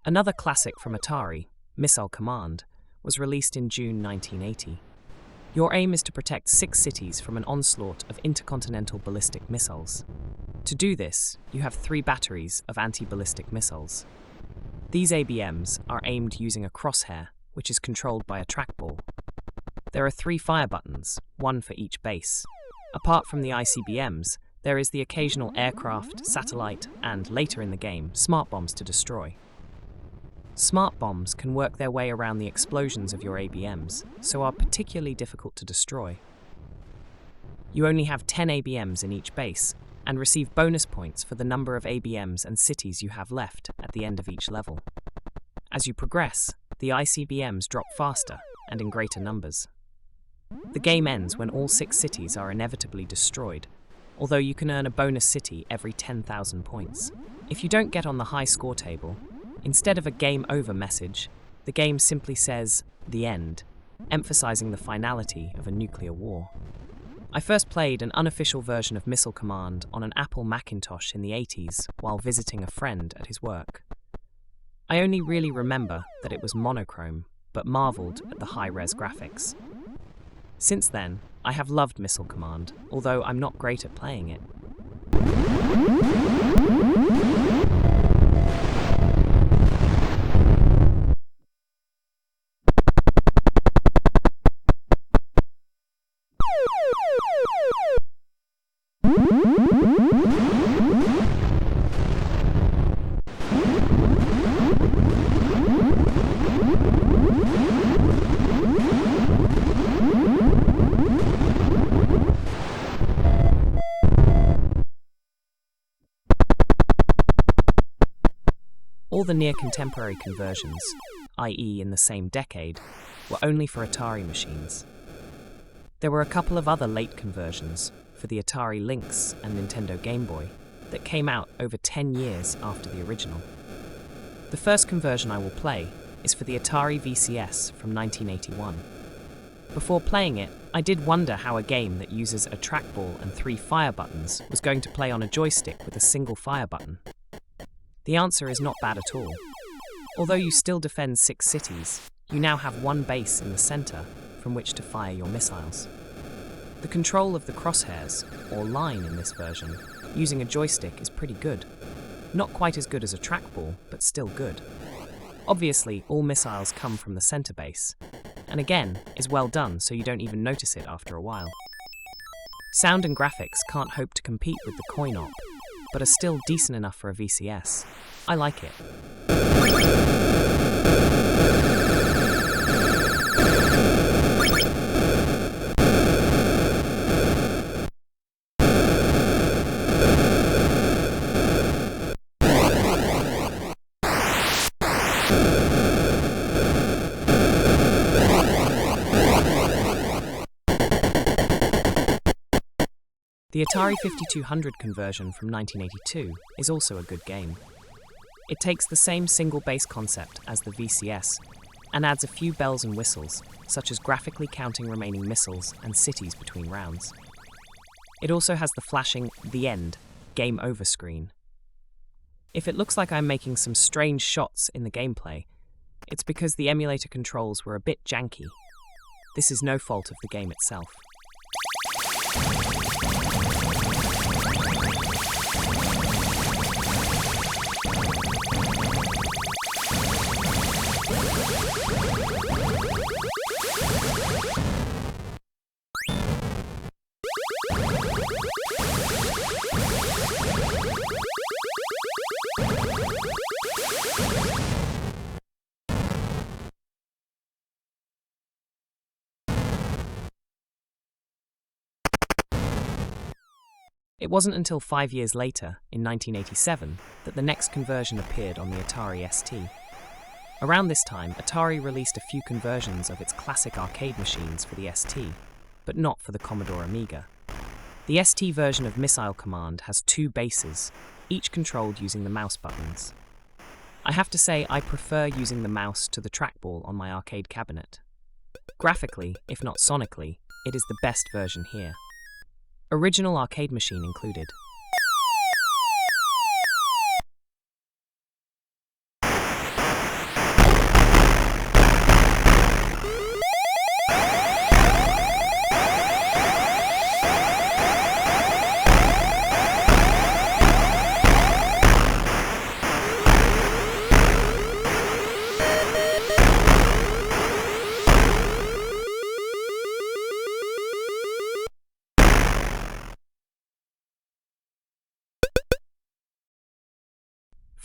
Another classic from Atari, Missile Command, was released in June 1980. Your aim is to protect 6 cities from an onslaught of intercontinental ballistic missiles. To do this, you have 3 batteries of anti-ballistic missiles. These ABMs are aimed using a crosshair, which is controlled by a trackball. There are 3 fire buttons, 1 for each base. Apart from the ICBMs, there is the occasional aircraft, satellite, and, later in the game, smart bombs to destroy. Smart bombs can work their way around the explosions of your ABMs, so are particularly difficult to destroy. You only have 10 ABMs in each base, and receive bonus points for the number of ABMs and cities you have left at the end of each level. As you progress, the ICBMs drop faster and in greater numbers. The game ends when all 6 cities are inevitably destroyed, although you can earn a bonus city every 10,000 points. If you don't get on the high score table, instead of a game over message, the game simply says, "The end," emphasizing the finality of a nuclear war. I first played an unofficial version of Missile Command on an Apple Macintosh in the 80s while visiting a friend at his work. I only really remember that it was monochrome, but marveled at the high-res graphics. Since then, I have loved Missile Command, although I'm not great at playing it. All the near-contemporary conversions, i.e. in the same decade, were only for Atari machines. There were a couple of other late conversions for the Atari Lynx and Nintendo Game Boy that came out over 10 years after the original. The first conversion I will play is for the Atari VCS from 1981. Before playing it, I did wonder how a game that uses a trackball and 3 fire buttons was going to play on a joystick with a single fire button. The answer is not bad at all. Although you still defend 6 cities, you now have 1 base in the center from which to fire your missiles. The control of the crosshairs, or line in this version, using a joystick is pretty good. Not quite as good as a trackball, but still good. Obviously, all missiles come from the center base, and again, is well done so you don't even notice it after a while. Sound and graphics can't hope to compete with the coin-op, but are still decent enough for a VCS. I like it. The Atari 5200 conversion from 1982 is also a good game. It takes the same single base concept as the VCS and adds a few bells and whistles, such as graphically counting remaining missiles and cities between rounds. It also has the flashing "The End" game over screen. If it looks like I'm making some strange shots in the gameplay, it's because the emulator controls were a bit janky. This is no fault of the game itself. It wasn't until 5 years later, in 1987, that the next conversion appeared on the Atari ST. Around this time, Atari released a few conversions of its classic arcade machines for the ST, but not for the Commodore Amiga. The ST version of Missile Command has 2 bases, each controlled using the mouse buttons. I have to say I prefer using the mouse to the trackball on my arcade cabinet. Graphically, if not sonically, it is the best version here. Original arcade machine included.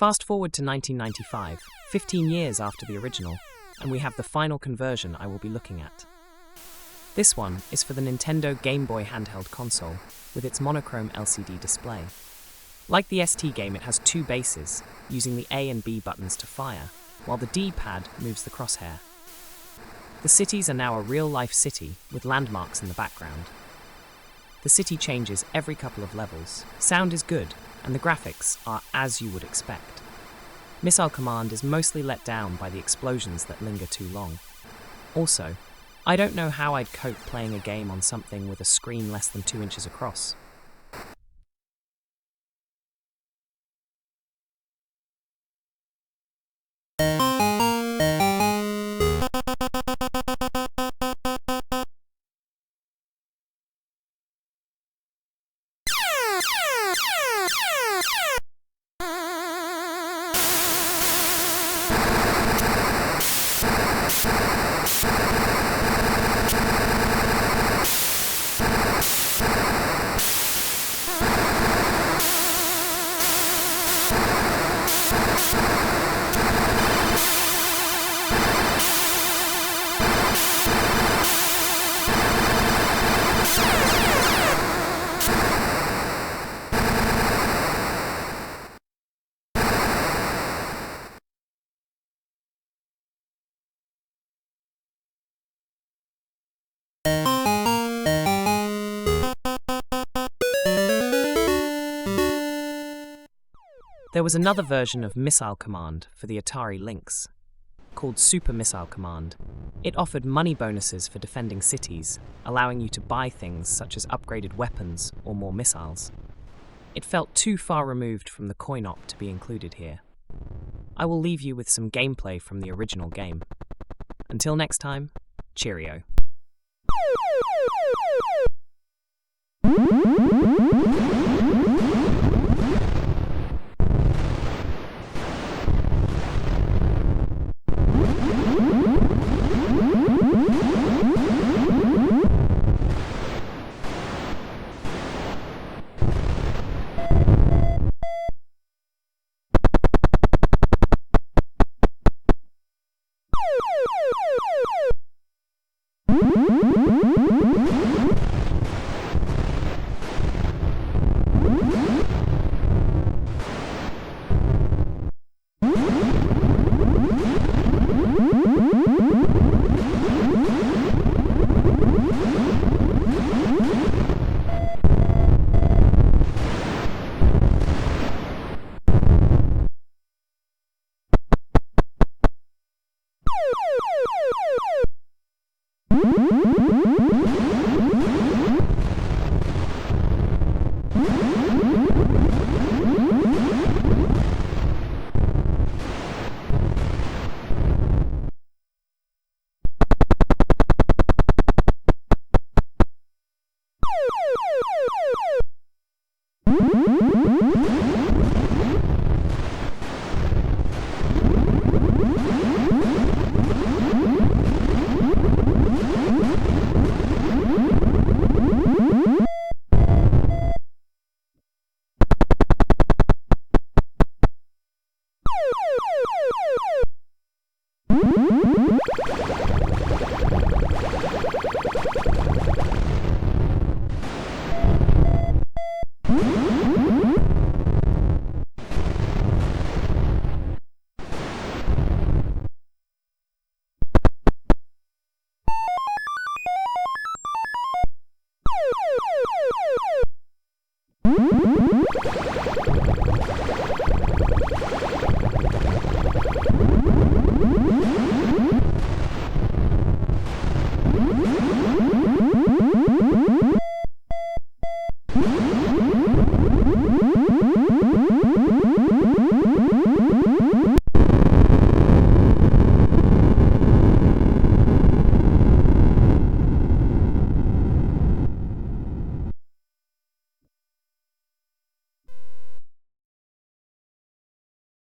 Fast forward to 1995, 15 years after the original, and we have the final conversion I will be looking at. This one is for the Nintendo Game Boy handheld console with its monochrome LCD display. Like the ST game, it has two bases, using the A and B buttons to fire, while the D-pad moves the crosshair. The cities are now a real-life city with landmarks in the background. The city changes every couple of levels, sound is good, and the graphics are as you would expect. Missile Command is mostly let down by the explosions that linger too long. Also, I don't know how I'd cope playing a game on something with a screen less than 2 inches across. There was another version of Missile Command for the Atari Lynx, called Super Missile Command. It offered money bonuses for defending cities, allowing you to buy things such as upgraded weapons or more missiles. It felt too far removed from the coin-op to be included here. I will leave you with some gameplay from the original game. Until next time, cheerio.